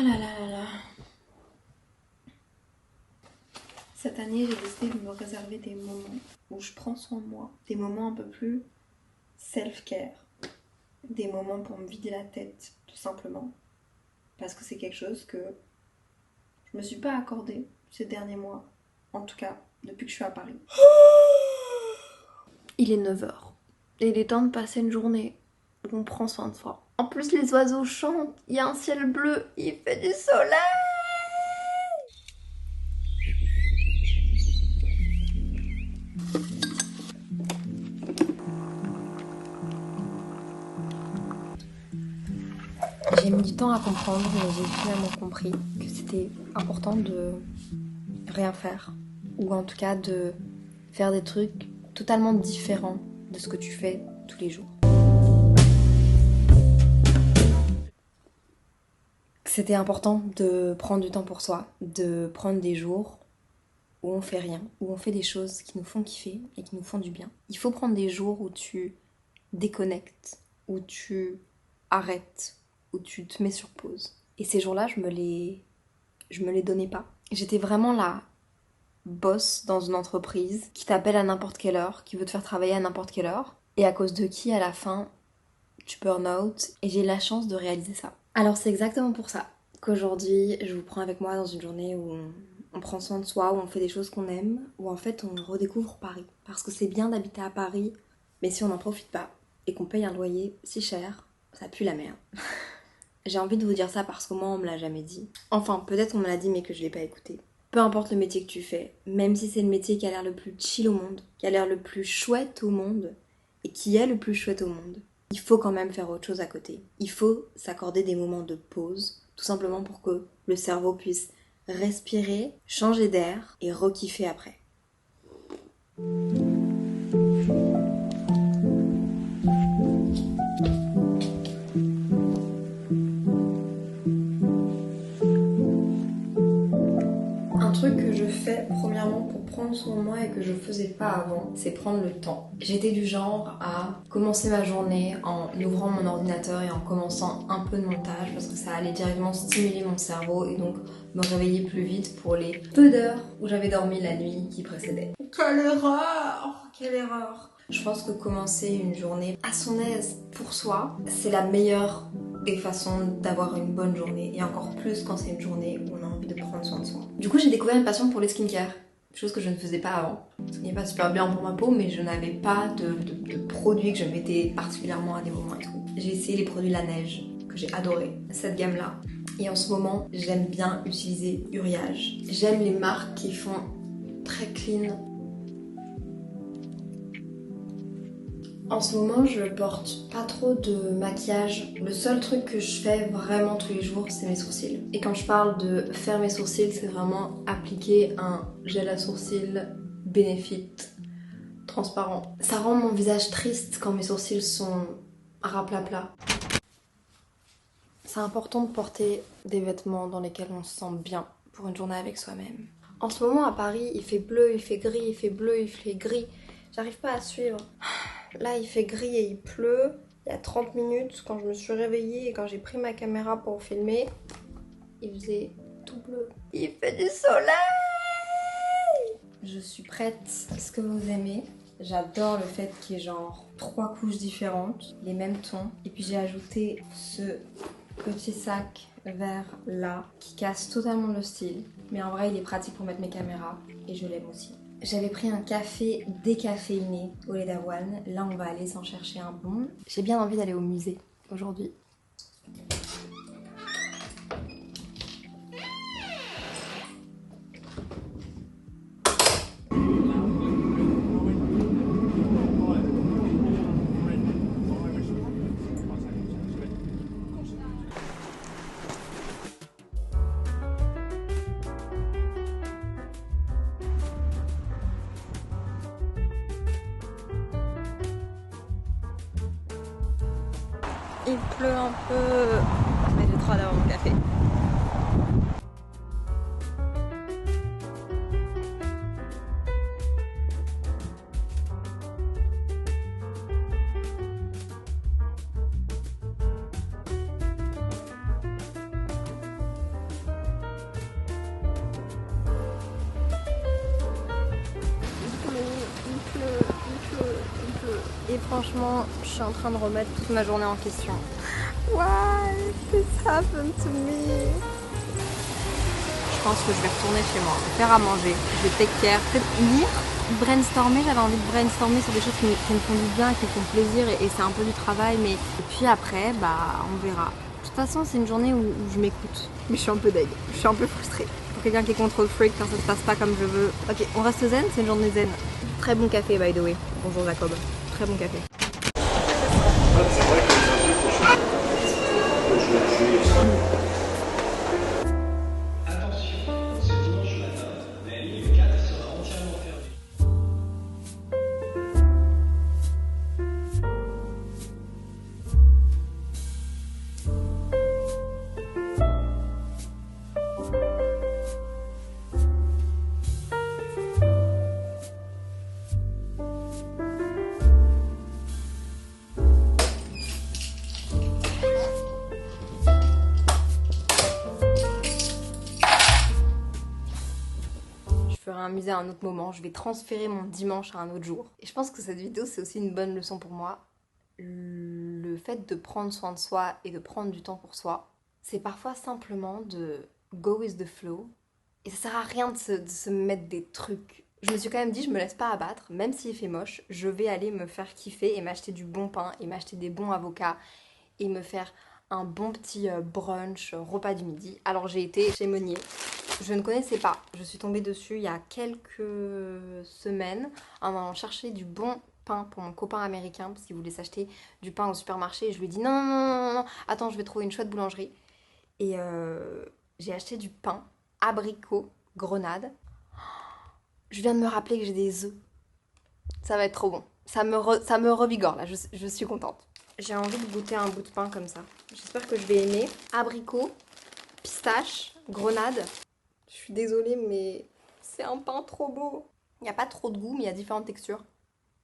là là là là. Cette année, j'ai décidé de me réserver des moments où je prends soin de moi. Des moments un peu plus self-care. Des moments pour me vider la tête, tout simplement. Parce que c'est quelque chose que je me suis pas accordé ces derniers mois. En tout cas, depuis que je suis à Paris. Il est 9h. Et il est temps de passer une journée où on prend soin de soi. En plus, les oiseaux chantent, il y a un ciel bleu, il fait du soleil. J'ai mis du temps à comprendre, mais j'ai finalement compris que c'était important de rien faire. Ou en tout cas de faire des trucs totalement différents de ce que tu fais tous les jours. C'était important de prendre du temps pour soi, de prendre des jours où on fait rien, où on fait des choses qui nous font kiffer et qui nous font du bien. Il faut prendre des jours où tu déconnectes, où tu arrêtes, où tu te mets sur pause. Et ces jours-là, je me les donnais pas. J'étais vraiment la boss dans une entreprise qui t'appelle à n'importe quelle heure, qui veut te faire travailler à n'importe quelle heure, et à cause de qui, à la fin, tu burn out. Et j'ai eu la chance de réaliser ça. Alors c'est exactement pour ça qu'aujourd'hui, je vous prends avec moi dans une journée où on prend soin de soi, où on fait des choses qu'on aime, où en fait on redécouvre Paris. Parce que c'est bien d'habiter à Paris, mais si on n'en profite pas et qu'on paye un loyer si cher, ça pue la merde. J'ai envie de vous dire ça parce que moi on me l'a jamais dit. Enfin, peut-être on me l'a dit mais que je l'ai pas écouté. Peu importe le métier que tu fais, même si c'est le métier qui a l'air le plus chill au monde, qui a l'air le plus chouette au monde, et qui est le plus chouette au monde, il faut quand même faire autre chose à côté. Il faut s'accorder des moments de pause, tout simplement pour que le cerveau puisse respirer, changer d'air et re-kiffer après. Un truc que je fais premièrement pour prendre soin de moi et que je faisais pas avant, c'est prendre le temps. J'étais du genre à commencer ma journée en ouvrant mon ordinateur et en commençant un peu de montage parce que ça allait directement stimuler mon cerveau et donc me réveiller plus vite pour les peu d'heures où j'avais dormi la nuit qui précédait. Quelle erreur! Quelle erreur! Je pense que commencer une journée à son aise pour soi, c'est la meilleure des façons d'avoir une bonne journée, et encore plus quand c'est une journée où on a envie de prendre soin de soi. Du coup, j'ai découvert une passion pour les skincare, chose que je ne faisais pas avant. Ce n'est pas super bien pour ma peau, mais je n'avais pas de produits que je mettais particulièrement à des moments et tout. J'ai essayé les produits La Neige, que j'ai adoré, cette gamme-là. Et en ce moment, j'aime bien utiliser Uriage. J'aime les marques qui font très clean. En ce moment, je porte pas trop de maquillage. Le seul truc que je fais vraiment tous les jours, c'est mes sourcils. Et quand je parle de faire mes sourcils, c'est vraiment appliquer un gel à sourcils Benefit transparent. Ça rend mon visage triste quand mes sourcils sont raplapla. C'est important de porter des vêtements dans lesquels on se sent bien pour une journée avec soi-même. En ce moment, à Paris, il fait bleu, il fait gris, il fait bleu, il fait gris. J'arrive pas à suivre. Là, il fait gris et il pleut. Il y a 30 minutes, quand je me suis réveillée et quand j'ai pris ma caméra pour filmer, il faisait tout bleu. Il fait du soleil! Je suis prête. Est-ce que vous aimez? J'adore le fait qu'il y ait genre 3 couches différentes, les mêmes tons. Et puis j'ai ajouté ce petit sac vert là qui casse totalement le style. Mais en vrai, il est pratique pour mettre mes caméras et je l'aime aussi. J'avais pris un café décaféiné au lait d'avoine. Là, on va aller s'en chercher un bon. J'ai bien envie d'aller au musée aujourd'hui. Il pleut un peu, mais j'ai trop hâte d'avoir mon café. Et franchement, je suis en train de remettre toute ma journée en question. Why this happened to me? Je pense que je vais retourner chez moi, faire à manger, je vais take care, peut-être lire, brainstormer. J'avais envie de brainstormer sur des choses qui me font du bien, qui me font plaisir, et c'est un peu du travail, mais et puis après, bah on verra. De toute façon, c'est une journée où je m'écoute, mais je suis un peu deg, je suis un peu frustrée. Pour quelqu'un qui est control freak quand ça se passe pas comme je veux. Ok, on reste zen, c'est une journée zen. Très bon café by the way. Bonjour Jacob, très bon café. Amuser à un autre moment, je vais transférer mon dimanche à un autre jour. Et je pense que cette vidéo c'est aussi une bonne leçon pour moi. Le fait de prendre soin de soi et de prendre du temps pour soi, c'est parfois simplement de go with the flow. Et ça sert à rien de se mettre des trucs. Je me suis quand même dit, je me laisse pas abattre, même s'il fait moche, je vais aller me faire kiffer et m'acheter du bon pain et m'acheter des bons avocats et me faire un bon petit brunch, repas du midi. Alors j'ai été chez Meunier. Je ne connaissais pas. Je suis tombée dessus il y a quelques semaines en allant chercher du bon pain pour mon copain américain parce qu'il voulait s'acheter du pain au supermarché et je lui ai dit non, attends, je vais trouver une chouette boulangerie. Et j'ai acheté du pain, abricot, grenade. Je viens de me rappeler que j'ai des œufs. Ça va être trop bon. Ça me revigore là, je suis contente. J'ai envie de goûter un bout de pain comme ça. J'espère que je vais aimer. Abricot, pistache, grenade. Je suis désolée, mais c'est un pain trop beau. Il n'y a pas trop de goût, mais il y a différentes textures.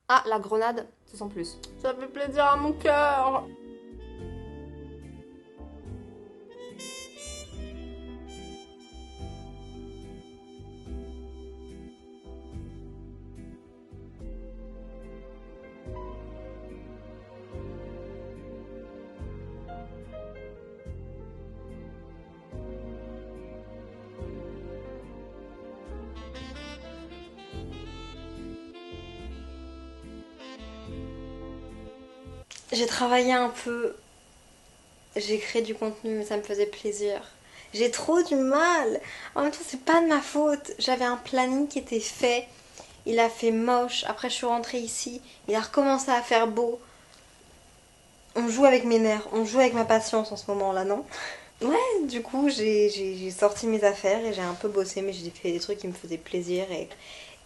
Ah, la grenade, c'est sans plus. Ça fait plaisir à mon cœur. J'ai travaillé un peu, j'ai créé du contenu, mais ça me faisait plaisir. J'ai trop du mal. En même temps, c'est pas de ma faute. J'avais un planning qui était fait. Il a fait moche. Après, je suis rentrée ici. Il a recommencé à faire beau. On joue avec mes nerfs. On joue avec ma patience en ce moment-là, non? Ouais, du coup, j'ai sorti mes affaires et j'ai un peu bossé, mais j'ai fait des trucs qui me faisaient plaisir.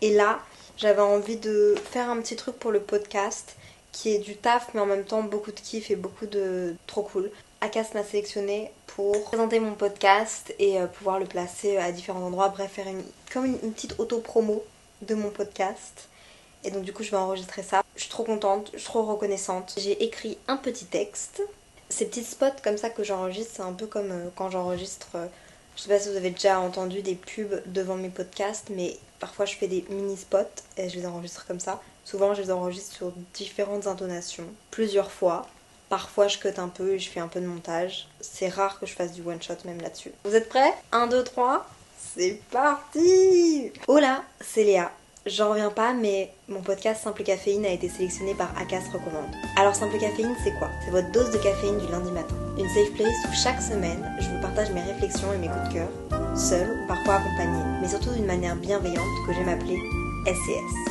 Et là, j'avais envie de faire un petit truc pour le podcast qui est du taf, mais en même temps beaucoup de kiff et beaucoup de trop cool. Akas m'a sélectionné pour présenter mon podcast et pouvoir le placer à différents endroits. Bref, faire comme une petite auto-promo de mon podcast. Et donc du coup, je vais enregistrer ça. Je suis trop contente, je suis trop reconnaissante. J'ai écrit un petit texte. Ces petits spots comme ça que j'enregistre, c'est un peu comme quand j'enregistre... je sais pas si vous avez déjà entendu des pubs devant mes podcasts, mais parfois je fais des mini-spots et je les enregistre comme ça. Souvent je les enregistre sur différentes intonations, plusieurs fois. Parfois je cut un peu et je fais un peu de montage. C'est rare que je fasse du one-shot même là-dessus. Vous êtes prêts? 1, 2, 3, c'est parti! Hola, c'est Léa. J'en reviens pas, mais mon podcast Simple Caféine a été sélectionné par Akas Recommande. Alors Simple Caféine, c'est quoi? C'est votre dose de caféine du lundi matin. Une safe place où chaque semaine, je vous partage mes réflexions et mes coups de cœur, seule ou parfois accompagnée, mais surtout d'une manière bienveillante que j'aime appeler SCS.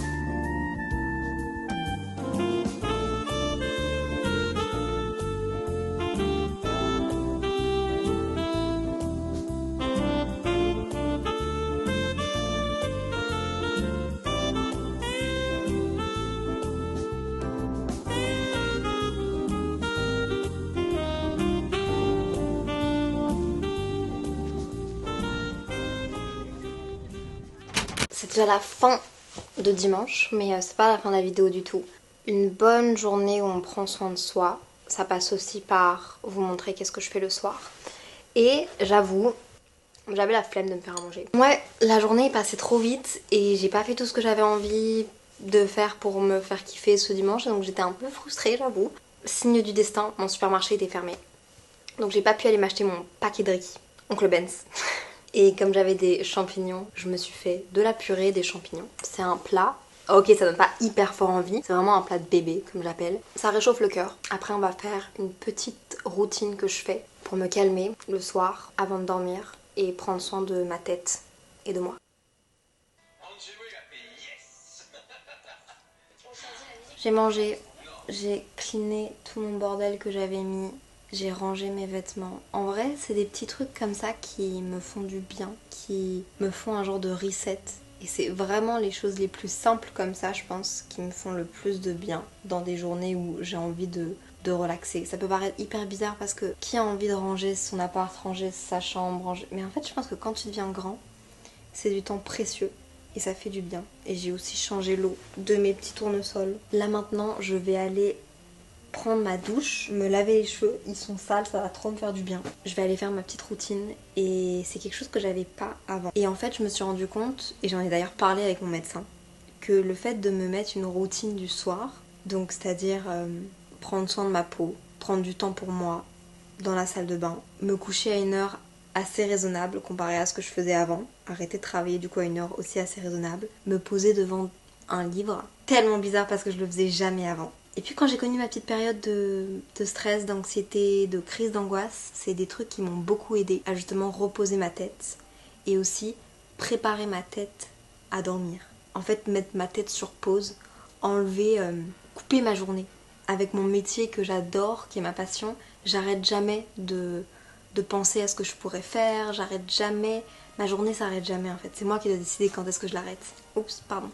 C'est déjà la fin de dimanche, mais c'est pas la fin de la vidéo du tout. Une bonne journée où on prend soin de soi, ça passe aussi par vous montrer qu'est-ce que je fais le soir. Et j'avoue, j'avais la flemme de me faire à manger. Ouais, la journée est passée trop vite et j'ai pas fait tout ce que j'avais envie. de faire pour me faire kiffer ce dimanche, donc j'étais un peu frustrée, j'avoue. Signe du destin, mon supermarché était fermé. Donc j'ai pas pu aller m'acheter mon paquet de riz, Oncle Ben's. Et comme j'avais des champignons, je me suis fait de la purée des champignons. C'est un plat. Ok, ça donne pas hyper fort envie. C'est vraiment un plat de bébé, comme j'appelle. Ça réchauffe le cœur. Après, on va faire une petite routine que je fais pour me calmer le soir, avant de dormir, et prendre soin de ma tête et de moi. J'ai mangé, j'ai cleané tout mon bordel que j'avais mis. J'ai rangé mes vêtements. En vrai, c'est des petits trucs comme ça qui me font du bien, qui me font un genre de reset. Et c'est vraiment les choses les plus simples comme ça, je pense, qui me font le plus de bien dans des journées où j'ai envie de relaxer. Ça peut paraître hyper bizarre parce que qui a envie de ranger son appart, ranger sa chambre, ranger... Mais en fait, je pense que quand tu deviens grand, c'est du temps précieux. Et ça fait du bien. Et j'ai aussi changé l'eau de mes petits tournesols. Là maintenant, je vais aller prendre ma douche, me laver les cheveux, ils sont sales, ça va trop me faire du bien. Je vais aller faire ma petite routine et c'est quelque chose que j'avais pas avant. Et en fait, je me suis rendu compte, et j'en ai d'ailleurs parlé avec mon médecin, que le fait de me mettre une routine du soir, donc c'est-à-dire prendre soin de ma peau, prendre du temps pour moi dans la salle de bain, me coucher à une heure assez raisonnable comparé à ce que je faisais avant, arrêter de travailler du coup à une heure aussi assez raisonnable, me poser devant un livre, tellement bizarre parce que je le faisais jamais avant. Et puis quand j'ai connu ma petite période de stress, d'anxiété, de crise d'angoisse, c'est des trucs qui m'ont beaucoup aidé à justement reposer ma tête et aussi préparer ma tête à dormir. En fait, mettre ma tête sur pause, enlever, couper ma journée. Avec mon métier que j'adore, qui est ma passion, j'arrête jamais de penser à ce que je pourrais faire, j'arrête jamais, ma journée s'arrête jamais en fait. C'est moi qui dois décider quand est-ce que je l'arrête. Oups, pardon.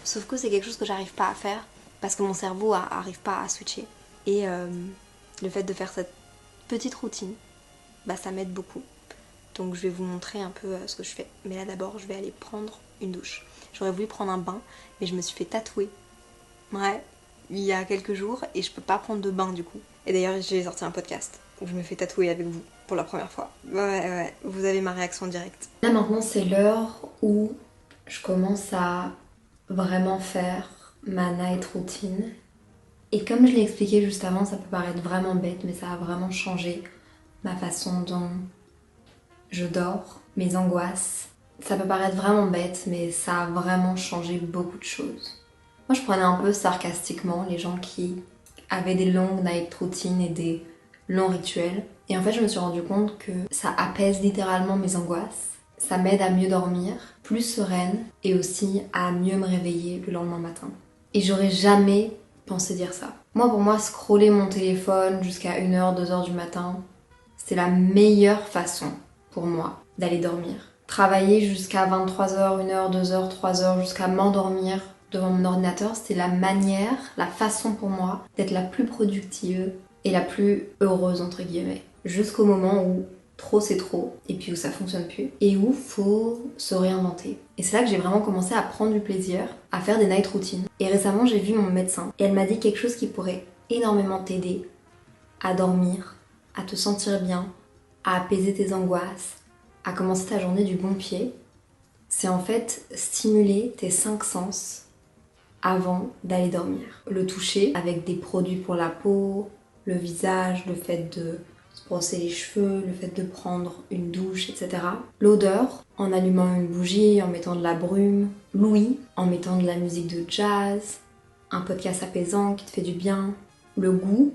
Sauf que c'est quelque chose que j'arrive pas à faire parce que mon cerveau arrive pas à switcher. Et le fait de faire cette petite routine, bah ça m'aide beaucoup. Donc je vais vous montrer un peu ce que je fais. Mais là d'abord, je vais aller prendre une douche. J'aurais voulu prendre un bain, mais je me suis fait tatouer. Ouais, il y a quelques jours et je peux pas prendre de bain du coup. Et d'ailleurs, j'ai sorti un podcast où je me fais tatouer avec vous pour la première fois. Ouais, vous avez ma réaction directe. Là maintenant, c'est l'heure où je commence à vraiment faire ma night routine. Et comme je l'ai expliqué juste avant, ça peut paraître vraiment bête, mais ça a vraiment changé ma façon dont je dors, mes angoisses. Ça peut paraître vraiment bête, mais ça a vraiment changé beaucoup de choses. Moi, je prenais un peu sarcastiquement les gens qui avaient des longues night routines et des longs rituels. Et en fait, je me suis rendu compte que ça apaise littéralement mes angoisses. Ça m'aide à mieux dormir, plus sereine, et aussi à mieux me réveiller le lendemain matin. Et j'aurais jamais pensé dire ça. Moi, pour moi, scroller mon téléphone jusqu'à 1h, 2h du matin, c'est la meilleure façon pour moi d'aller dormir. Travailler jusqu'à 23h, 1h, 2h, 3h, jusqu'à m'endormir devant mon ordinateur, c'est la manière, la façon pour moi d'être la plus productive et la plus heureuse, entre guillemets. Jusqu'au moment où trop c'est trop, et puis où ça fonctionne plus, et où faut se réinventer. Et c'est là que j'ai vraiment commencé à prendre du plaisir, à faire des night routines. Et récemment, j'ai vu mon médecin, et elle m'a dit quelque chose qui pourrait énormément t'aider à dormir, à te sentir bien, à apaiser tes angoisses, à commencer ta journée du bon pied. C'est en fait stimuler tes 5 sens avant d'aller dormir. Le toucher avec des produits pour la peau, le visage, le fait de se brosser les cheveux, le fait de prendre une douche, etc. L'odeur, en allumant une bougie, en mettant de la brume. L'ouïe, en mettant de la musique de jazz. Un podcast apaisant qui te fait du bien. Le goût,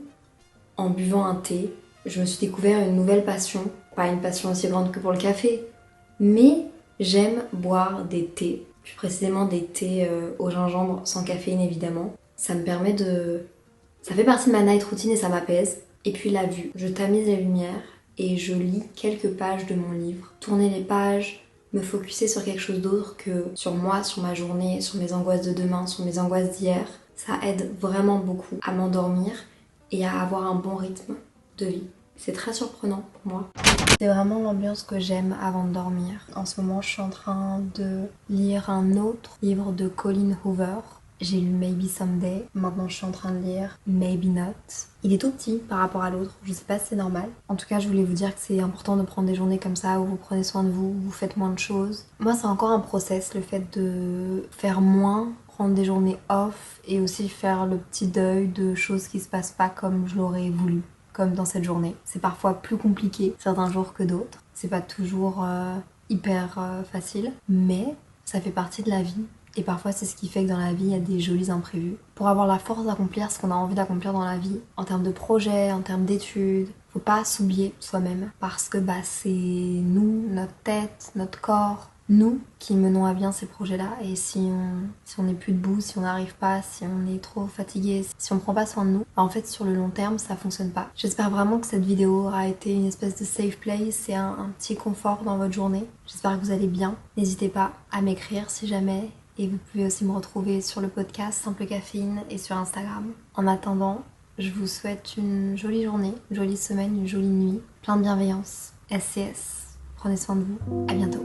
en buvant un thé. Je me suis découvert une nouvelle passion. Pas une passion aussi grande que pour le café, mais j'aime boire des thés. Plus précisément des thés au gingembre sans caféine évidemment. Ça me permet de... Ça fait partie de ma night routine et ça m'apaise. Et puis la vue. Je tamise les lumières et je lis quelques pages de mon livre. Tourner les pages, me focuser sur quelque chose d'autre que sur moi, sur ma journée, sur mes angoisses de demain, sur mes angoisses d'hier. Ça aide vraiment beaucoup à m'endormir et à avoir un bon rythme de vie. C'est très surprenant pour moi. C'est vraiment l'ambiance que j'aime avant de dormir. En ce moment, je suis en train de lire un autre livre de Colleen Hoover. J'ai lu Maybe Someday. Maintenant, je suis en train de lire Maybe Not. Il est tout petit par rapport à l'autre. Je sais pas si c'est normal. En tout cas, je voulais vous dire que c'est important de prendre des journées comme ça où vous prenez soin de vous, où vous faites moins de choses. Moi, c'est encore un process, le fait de faire moins prendre des journées off et aussi faire le petit deuil de choses qui se passent pas comme je l'aurais voulu, comme dans cette journée. C'est parfois plus compliqué certains jours que d'autres, c'est pas toujours hyper facile, mais ça fait partie de la vie. Et parfois c'est ce qui fait que dans la vie il y a des jolis imprévus. Pour avoir la force d'accomplir ce qu'on a envie d'accomplir dans la vie, en termes de projets, en termes d'études, faut pas s'oublier soi-même parce que c'est nous, notre tête, notre corps, nous qui menons à bien ces projets-là. Et si on n'est plus debout, si on n'arrive pas, si on est trop fatigué, si on prend pas soin de nous, en fait sur le long terme ça fonctionne pas. J'espère vraiment que cette vidéo aura été une espèce de safe place et un petit confort dans votre journée. J'espère que vous allez bien. N'hésitez pas à m'écrire si jamais. Et vous pouvez aussi me retrouver sur le podcast Simple Caféine et sur Instagram. En attendant, je vous souhaite une jolie journée, une jolie semaine, une jolie nuit, plein de bienveillance. SCS, prenez soin de vous, à bientôt.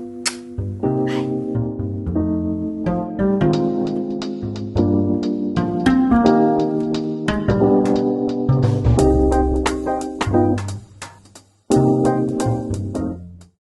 Bye.